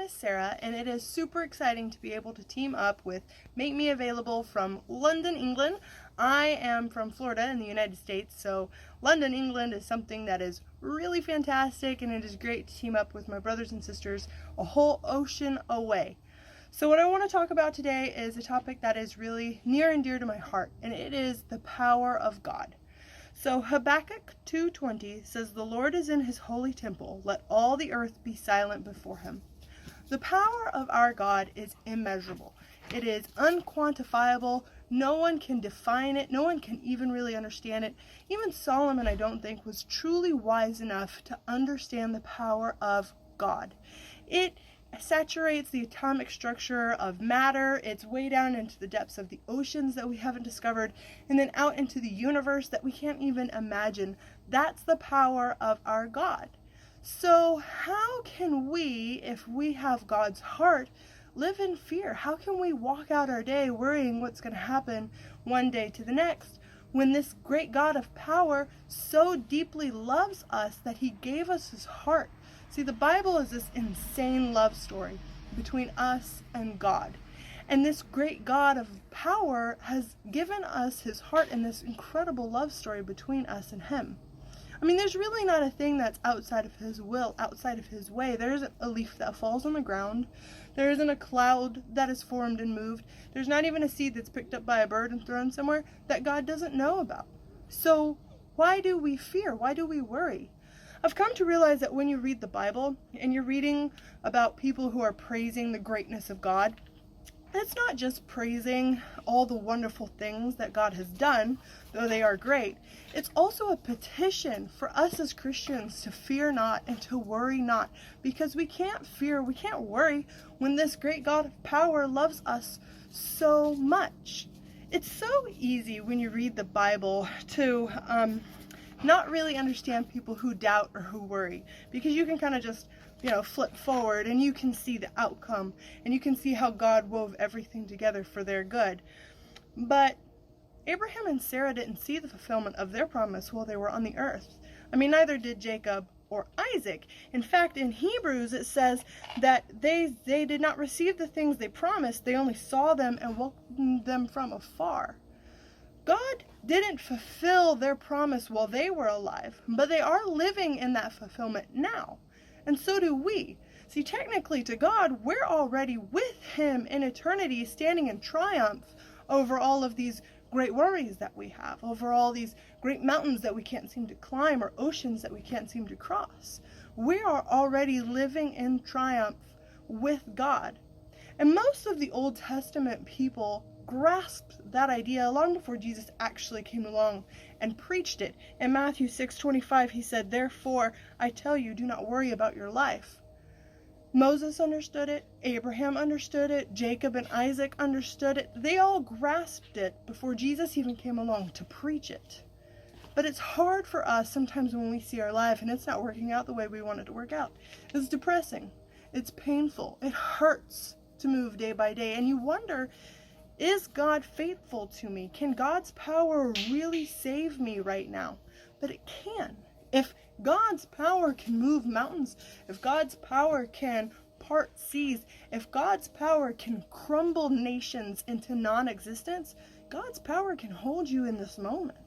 is Sarah, and it is super exciting to be able to team up with Make Me Available from London, England. I am from Florida in the United States, so London, England is something that is really fantastic, and it is great to team up with my brothers and sisters a whole ocean away. So what I want to talk about today is a topic that is really near and dear to my heart, and it is the power of God. So Habakkuk 2:20 says, "The Lord is in his holy temple, let all the earth be silent before him." The power of our God is immeasurable. It is unquantifiable. No one can define it. No one can even really understand it. Even Solomon, I don't think, was truly wise enough to understand the power of God. It saturates the atomic structure of matter. It's way down into the depths of the oceans that we haven't discovered, and then out into the universe that we can't even imagine. That's the power of our God. So how can we, if we have God's heart, live in fear? How can we walk out our day worrying what's going to happen one day to the next, when this great God of power so deeply loves us that he gave us his heart? See, the Bible is this insane love story between us and God. And this great God of power has given us his heart in this incredible love story between us and him. I mean, there's really not a thing that's outside of his will, outside of his way. There isn't a leaf that falls on the ground. There isn't a cloud that is formed and moved. There's not even a seed that's picked up by a bird and thrown somewhere that God doesn't know about. So why do we fear? Why do we worry? I've come to realize that when you read the Bible and you're reading about people who are praising the greatness of God, it's not just praising all the wonderful things that God has done, though they are great. It's also a petition for us as Christians to fear not and to worry not, because we can't fear, we can't worry when this great God of power loves us so much. It's so easy when you read the Bible to not really understand people who doubt or who worry, because you can kind of just flip forward and you can see the outcome and you can see how God wove everything together for their good. But Abraham and Sarah didn't see the fulfillment of their promise while they were on the earth. I mean, neither did Jacob or Isaac. In fact, in Hebrews it says that they did not receive the things they promised. They only saw them and welcomed them from afar. God didn't fulfill their promise while they were alive, but they are living in that fulfillment now. And so do we. See, technically to God, we're already with him in eternity, standing in triumph over all of these great worries that we have, over all these great mountains that we can't seem to climb or oceans that we can't seem to cross. We are already living in triumph with God. And most of the Old Testament people grasped that idea long before Jesus actually came along and preached it. In Matthew 6:25, he said, "Therefore, I tell you, do not worry about your life." Moses understood it, Abraham understood it, Jacob and Isaac understood it. They all grasped it before Jesus even came along to preach it. But it's hard for us sometimes when we see our life and it's not working out the way we want it to work out. It's depressing. It's painful. It hurts to move day by day. And you wonder, is God faithful to me? Can God's power really save me right now? But it can. If God's power can move mountains, if God's power can part seas, if God's power can crumble nations into non-existence, God's power can hold you in this moment.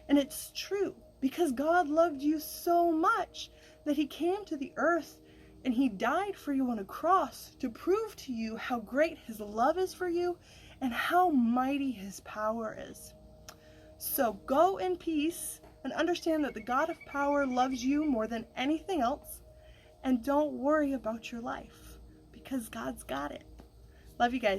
And it's true, because God loved you so much that he came to the earth and he died for you on a cross to prove to you how great his love is for you and how mighty his power is. So go in peace and understand that the God of power loves you more than anything else, and don't worry about your life, because God's got it. Love you guys.